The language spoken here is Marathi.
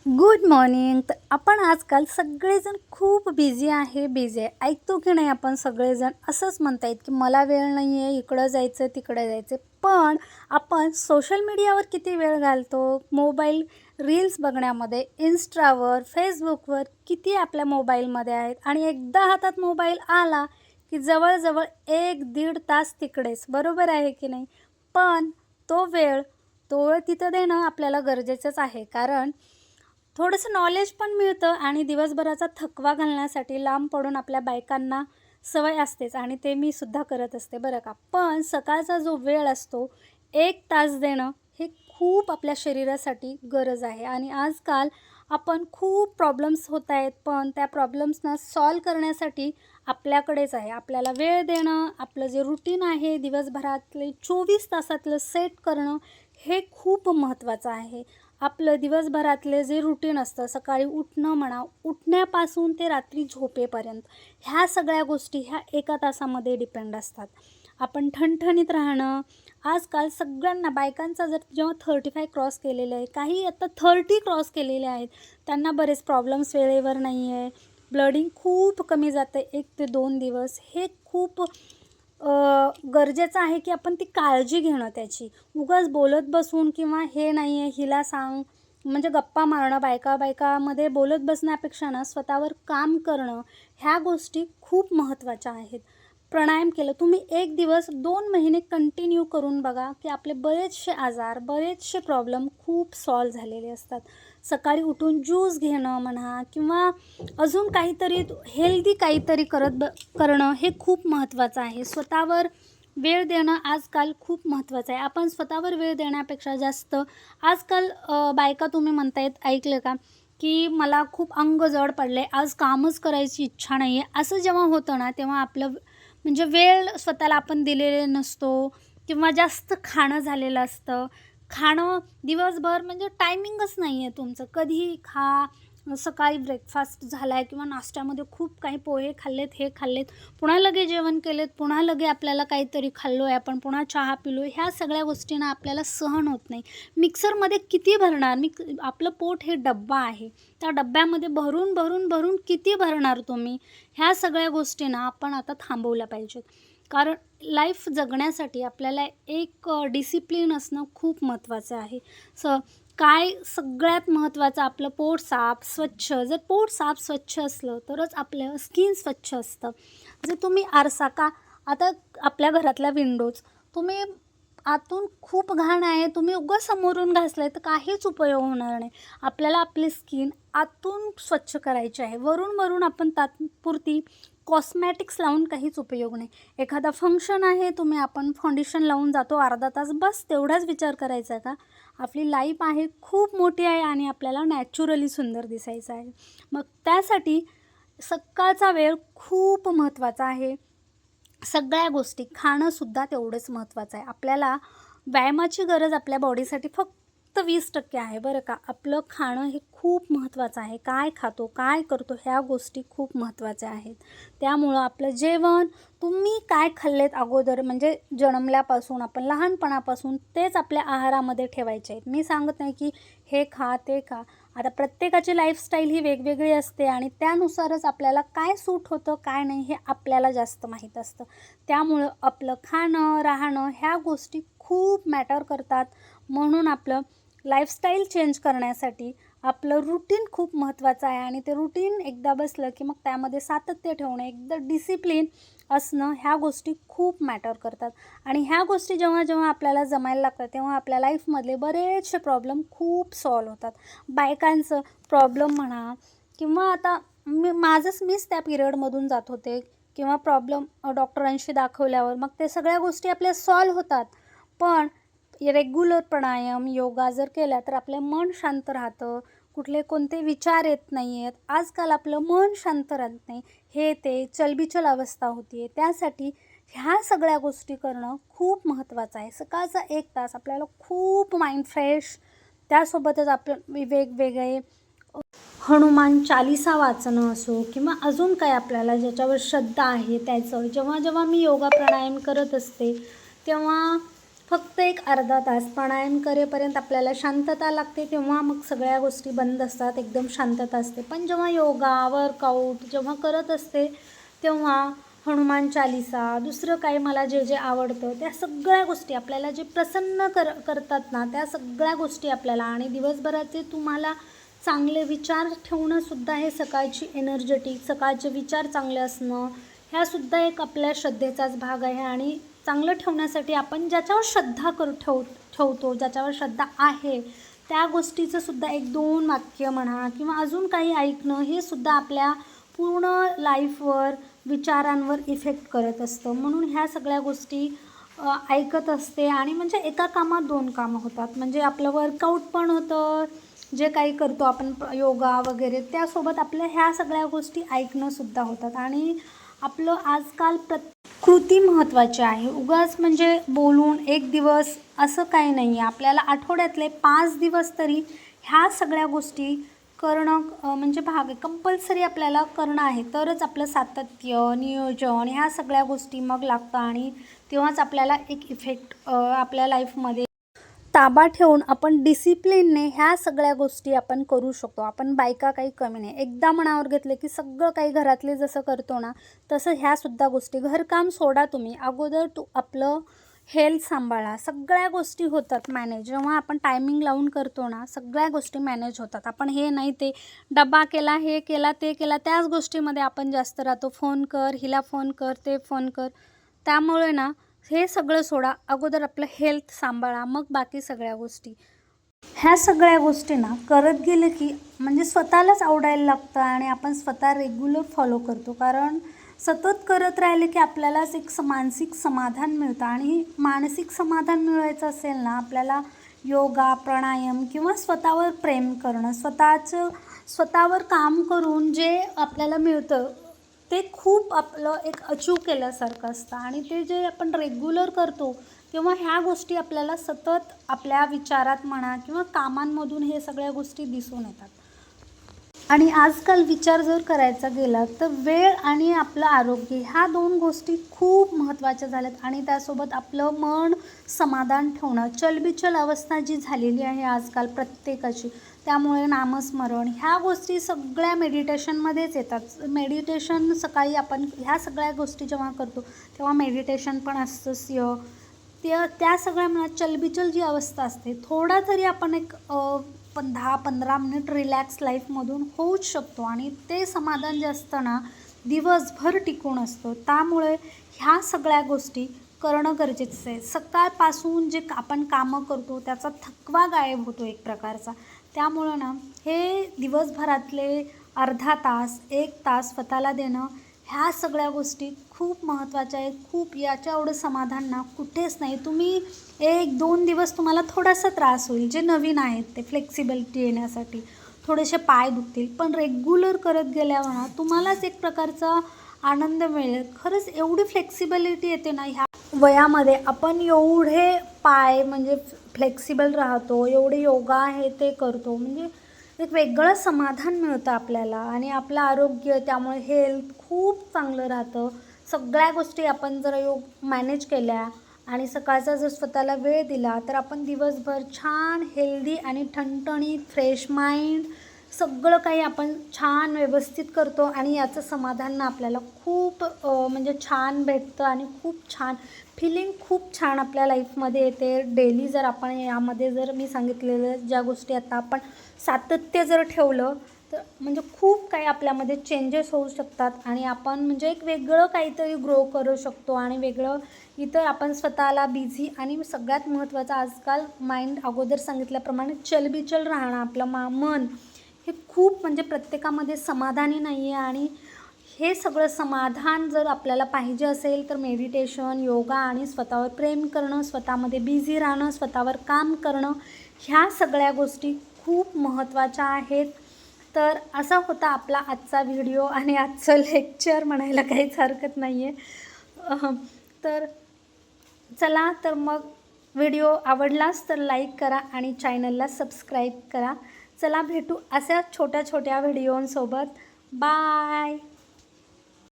Good morning. तर आपण आजकाल सगळेजण खूप बिझी आहे. ऐकतो की नाही आपण सगळेजण असंच म्हणतायत की मला वेळ नाही आहे, इकडं जायचं तिकडं जायचं. पण आपण सोशल मीडियावर किती वेळ घालतो, मोबाईल रील्स बघण्यामध्ये, इंस्टावर, फेसबुकवर किती आपल्या मोबाईलमध्ये आहेत. आणि एकदा हातात मोबाईल आला की जवळजवळ 1-1.5 तास तिकडेच, बरोबर आहे की नाही? पण तो वेळ तिथं देणं आपल्याला गरजेचंच आहे. कारण थोडंसं नॉलेज पण मिळतं आणि दिवसभराचा थकवा घालण्यासाठी लांब पडून आपल्या बायकांना सवय असतेच आणि ते मी सुद्धा करत असते बरं का. पण सकाळचा जो वेळ असतो 1 तास देणं हे खूप आपल्या शरीरासाठी गरज आहे. आणि आजकाल आपण खूप प्रॉब्लेम्स होत आहेत, पण त्या प्रॉब्लेम्सना सॉल्व करण्यासाठी आपल्याकडेच आहे. आपल्याला वेळ देणं, आपलं जे रुटीन आहे दिवसभरातले 24 तासातलं सेट करणं हे खूप महत्त्वाचं आहे. आपलं दिवसभरातले जे रुटीन असतं, सकाळी उठणं म्हणा, उठण्यापासून ते रात्री झोपेपर्यंत, ह्या सगळ्या गोष्टी ह्या 1 तासामध्ये डिपेंड असतात. आपण ठणठणीत राहणं, आजकाल सगळ्यांना बायकांचा जर जेव्हा 35 क्रॉस केलेले आहे, काही आता 30 क्रॉस केलेले आहेत, त्यांना बरेच प्रॉब्लेम्स वेळेवर नाही आहे, ब्लडिंग खूप कमी जातं 1 ते 2 दिवस. हे खूप गरजेचं आहे की आपण ती काळजी घेणं त्याची. उगाच बोलत बसून किंवा हे नाही आहे, हिला सांग, म्हणजे गप्पा मारणं, बायकामध्ये बोलत बसण्यापेक्षा ना स्वतःवर काम करणं, ह्या गोष्टी खूप महत्त्वाच्या आहेत. प्राणायाम केलं तुम्ही 1 दिवस 2 महिने कंटिन्यू करून बघा की आपले बरेचसे आजार, बरेचसे प्रॉब्लेम खूप सॉल्व्ह झालेले असतात. सकाळी उठून ज्यूस घेणं म्हणा किंवा अजून काहीतरी हेल्दी काहीतरी करणं हे खूप महत्त्वाचं आहे. स्वतःवर वेळ देणं आजकाल खूप महत्त्वाचं आहे. आपण स्वतःवर वेळ देण्यापेक्षा जास्त आजकाल बायका तुम्ही म्हणतायत ऐकलं का, की मला खूप अंग जड पडले, आज कामच करायची इच्छा नाही आहे. असं जेव्हा होतं ना, तेव्हा आपलं म्हणजे वेळ स्वतःला आपण दिलेले नसतो किंवा जास्त खाणं झालेलं असतं. खाणं दिवसभर म्हणजे टायमिंगच नाही आहे तुमचं. कधीही खा. सकाळी ब्रेकफास्ट झाला आहे किंवा नाश्त्यामध्ये खूप काही पोहे खाल्लेत, हे खाल्लेत, पुन्हा लगे जेवण केलेत, पुन्हा लगे आपल्याला काहीतरी खाल्लो आहे आपण, पुन्हा चहा पिलो. ह्या सगळ्या गोष्टींना आपल्याला सहन होत नाही. मिक्सरमध्ये किती भरणार? आपलं पोट हे डब्बा आहे. त्या डब्यामध्ये भरून, भरून, भरून किती भरणार तुम्ही? ह्या सगळ्या गोष्टींना आपण आता थांबवल्या पाहिजेत. कारण लाईफ जगण्यासाठी आपल्याला एक डिसिप्लिन असणं खूप महत्त्वाचं आहे. काय सगळ्यात महत्त्वाचं आपलं पोट साफ, स्वच्छ. जर पोट साफ, स्वच्छ असलं तरच आपलं स्किन स्वच्छ असतं. जर तुम्ही आरसा का आता आपल्या घरातल्या विंडोज तुम्ही आतून खूप घाण आहे, तुम्ही उगाच समोरून घासलाय तर काहीच उपयोग होणार नाही. आपल्याला आपली स्किन आतून स्वच्छ करायची आहे. वरून आपण तात्पुरती कॉस्मॅटिक्स लावून काहीच उपयोग नाही. एखादा फंक्शन आहे, आपण फाउंडेशन लावून जातो अर्धा तास, बस तेवढाच विचार करायचा का? आपली लाईफ आहे खूप मोठी आहे आणि आपल्याला नॅचरली सुंदर दिसायचं आहे. मग त्यासाठी सकाळचा वेळ खूप महत्त्वाचा आहे. सगळ्या गोष्टी खाणंसुद्धा तेवढंच महत्त्वाचं आहे. आपल्याला व्यायामाची गरज आपल्या बॉडीसाठी फक्त 20% आहे बरं का. आपलं खाणं हे खूप महत्त्वाचं आहे. काय खातो, काय करतो ह्या गोष्टी खूप महत्त्वाच्या आहेत. त्यामुळं आपलं जेवण तुम्ही काय खाल्लेत अगोदर म्हणजे जन्मल्यापासून आपण लहानपणापासून तेच आपल्या आहारामध्ये ठेवायचे आहेत. मी सांगत नाही की हे खा, ते खा. आता प्रत्येकाची लाईफस्टाईल ही वेगवेगळी असते आणि त्यानुसारच आपल्याला काय सूट होतं, काय नाही हे आपल्याला जास्त माहीत असतं. त्यामुळं आपलं खाणं, राहणं ह्या गोष्टी खूप मॅटर करतात. म्हणून आपलं लाईफस्टाईल चेंज करण्यासाठी आपलं रुटीन खूप महत्त्वाचं आहे आणि ते रुटीन एकदा बसलं की मग त्यामध्ये सातत्य ठेवणं, एकदा डिसिप्लिन असणं ह्या गोष्टी खूप मॅटर करतात. आणि ह्या गोष्टी जेव्हा आपल्याला जमायला लागतात तेव्हा आपल्या लाईफमधले बरेचसे प्रॉब्लेम खूप सॉल्व्ह होतात. बायकांचं प्रॉब्लेम म्हणा किंवा आता मीच त्या पिरियडमधून जात होते किंवा प्रॉब्लेम डॉक्टरांशी दाखवल्यावर मग ते सगळ्या गोष्टी आपल्या सॉल्व्ह होतात. पण रेग्युलर प्राणायाम, योगा जर केला तर आपलं मन शांत राहतं. कुठले कोणते विचार येत नाही आहेत. आजकाल आपलं मन शांत राहत नाही. हे ते चलबिचल अवस्था होती आहे. त्यासाठी ह्या सगळ्या गोष्टी करणं खूप महत्त्वाचं आहे. सकाळचा 1 तास आपल्याला खूप माइंड फ्रेश, त्यासोबतच आपलं वेगवेगळे हनुमान चालीसा वाचणं असो किंवा अजून काय आपल्याला ज्याच्यावर श्रद्धा आहे त्याचं जेव्हा मी योगा प्राणायाम करत असते तेव्हा फक्त एक अर्धा तास प्राणायाम करेपर्यंत आपल्याला शांतता लागते, तेव्हा मग सगळ्या गोष्टी बंद असतात, एकदम शांतता असते. पण जेव्हा योगा वर्कआउट जेव्हा करत असते तेव्हा हनुमान चालिसा दुसरं काही मला जे जे आवडतं त्या सगळ्या गोष्टी आपल्याला जे प्रसन्न करतात ना, त्या सगळ्या गोष्टी आपल्याला आणि दिवसभराचे तुम्हाला चांगले विचार ठेवणंसुद्धा हे सकाळची एनर्जेटिक सकाळचे विचार चांगले असणं ह्यासुद्धा एक आपल्या श्रद्धेचाच भाग आहे. आणि चांगलं ठेवण्यासाठी आपण ज्याच्यावर श्रद्धा ठेवतो ज्याच्यावर श्रद्धा आहे त्या गोष्टीचं सुद्धा एक दोन वाक्य म्हणा किंवा अजून काही ऐकणं हे सुद्धा आपल्या पूर्ण लाईफवर विचारांवर इफेक्ट करत असतं. म्हणून ह्या सगळ्या गोष्टी ऐकत असते आणि म्हणजे एका कामात दोन कामं होतात. म्हणजे आपलं वर्कआउट पण होतं, जे काही करतो आपण योगा वगैरे त्यासोबत आपल्या ह्या सगळ्या गोष्टी ऐकणंसुद्धा होतात. आणि आपलं आजकाल कृती महत्त्वाची आहे. उगाच म्हणजे बोलून एक दिवस असं काही नाही आहे. आपल्याला आठवड्यातले 5 दिवस तरी ह्या सगळ्या गोष्टी करणं म्हणजे भाग आहे. कंपल्सरी आपल्याला करणं आहे, तरच आपलं सातत्य नियोजन ह्या सगळ्या गोष्टी मग लागतं आणि तेव्हाच आपल्याला एक इफेक्ट आपल्या लाईफमध्ये ताबा ठेवून आपण डिसिप्लिनने ह्या सगळ्या गोष्टी आपण करू शकतो. आपण बायका काही कमी नाही. एकदा मनावर घेतलं की सगळं काही घरातले जसं करतो ना तसं ह्यासुद्धा गोष्टी घरकाम सोडा तुम्ही, अगोदर आपलं हेल्थ सांभाळा. सगळ्या गोष्टी होतात मॅनेज जेव्हा आपण टायमिंग लावून करतो ना, सगळ्या गोष्टी मॅनेज होतात. आपण हे नाही ते डबा केला हे केला ते केला त्याच गोष्टीमध्ये आपण जास्त राहतो. फोन कर हिला फोन कर ते फोन कर. त्यामुळे ना हे सगळं सोडा, अगोदर आपलं हेल्थ सांभाळा, मग बाकी सगळ्या गोष्टी. ह्या सगळ्या गोष्टी ना करत गेलं की म्हणजे स्वतःलाच आवडायला लागतं आणि आपण स्वतः रेग्युलर फॉलो करतो. कारण सतत करत राहिले की आपल्यालाच एक मानसिक समाधान मिळतं आणि मानसिक समाधान मिळवायचं असेल ना आपल्याला योगा प्राणायाम किंवा स्वतःवर प्रेम करणं स्वतःवर काम करून जे आपल्याला मिळतं ते खूप आपलं एक अचीव केल्यासारखं असतं. आणि ते जे आपण रेग्युलर करतो तेव्हा ह्या गोष्टी आपल्याला सतत आपल्या विचारात म्हणा किंवा कामांमधून हे सगळ्या गोष्टी दिसून येतात. आणि आजकाल विचार जर करायचा गेला तर वेळ आणि आपलं आरोग्य ह्या दोन गोष्टी खूप महत्त्वाच्या झाल्यात. आणि त्यासोबत आपलं मन समाधान ठेवणं, चलबिचल अवस्था जी झालेली आहे आजकाल प्रत्येकाची, त्यामुळे नामस्मरण ह्या गोष्टी सगळ्या मेडिटेशनमध्येच येतात. मेडिटेशन सकाळी आपण ह्या सगळ्या गोष्टी जेव्हा करतो तेव्हा मेडिटेशन पण असतं. त्या सगळ्या म्हणा चलबिचल जी अवस्था असते थोडा तरी आपण एक 10-15 मिनिट रिलॅक्स लाईफमधून होऊच शकतो आणि ते समाधान जे असतं ना दिवसभर टिकून असतं. त्यामुळे ह्या सगळ्या गोष्टी करणं गरजेचं आहे. सकाळपासून जे आपण कामं करतो त्याचा थकवा गायब होतो एक प्रकारचा. त्यामुळं ना हे दिवसभरातले अर्धा तास 1 तास स्वतःला देणं ह्या सगळ्या गोष्टी खूप महत्त्वाच्या आहेत. खूप याच्या एवढं समाधान ना कुठेच नाही. तुम्ही 1-2 दिवस तुम्हाला थोडासा त्रास होईल, जे नवीन आहेत ते फ्लेक्सिबिलिटी येण्यासाठी थोडेसे पाय दुखतील, पण रेग्युलर करत गेल्यावर ना तुम्हालाच एक प्रकारचा आनंद मिळेल. खरंच एवढी फ्लेक्सिबिलिटी येते ना ह्या वयामध्ये. आपण एवढे पाय म्हणजे फ्लेक्सिबल राहतो, एवढे योगा हे ते करतो, म्हणजे एक वेगळं समाधान मिळतं आपल्याला. आणि आपलं आरोग्य त्यामुळे हेल्थ खूप चांगलं राहतं. सगळ्या गोष्टी आपण जर मॅनेज केल्या आणि सकाळचा जर स्वतःला वेळ दिला तर आपण दिवसभर छान हेल्दी आणि ठणठणीत फ्रेश माइंड सगळं काही आपण छान व्यवस्थित करतो. आणि याचं समाधान ना आपल्याला खूप म्हणजे छान भेटतं आणि खूप छान फिलिंग खूप छान आपल्या लाईफमध्ये येते. डेली जर आपण यामध्ये जर मी सांगितलेलं ज्या गोष्टी आता आपण सातत्य जर ठेवलं तर म्हणजे खूप काही आपल्यामध्ये चेंजेस होऊ शकतात आणि आपण म्हणजे एक वेगळं काहीतरी ग्रो करू शकतो. आणि वेगळं इतर आपण स्वतःला बिझी आणि सगळ्यात महत्त्वाचं आजकाल माइंड अगोदर सांगितल्याप्रमाणे चलबिचल राहणं आपलं मन हे खूप म्हणजे प्रत्येकामध्ये समाधानी नाही आहे. आणि हे सगळं समाधान जर आपल्याला पाहिजे असेल तर मेडिटेशन योगा आणि स्वतःवर प्रेम करणं, स्वतःमध्ये बिझी राहणं, स्वतःवर काम करणं ह्या सगळ्या गोष्टी खूप महत्त्वाच्या आहेत. तर असा होता आपला आजचा व्हिडिओ आणि आजचं लेक्चर म्हणायला काहीच हरकत नाही आहे. तर चला तर मग व्हिडिओ आवडलाच तर लाईक करा आणि चॅनलला सबस्क्राईब करा. चला भेटू अशा छोट्या छोट्या व्हिडिओंसोबत. बाय.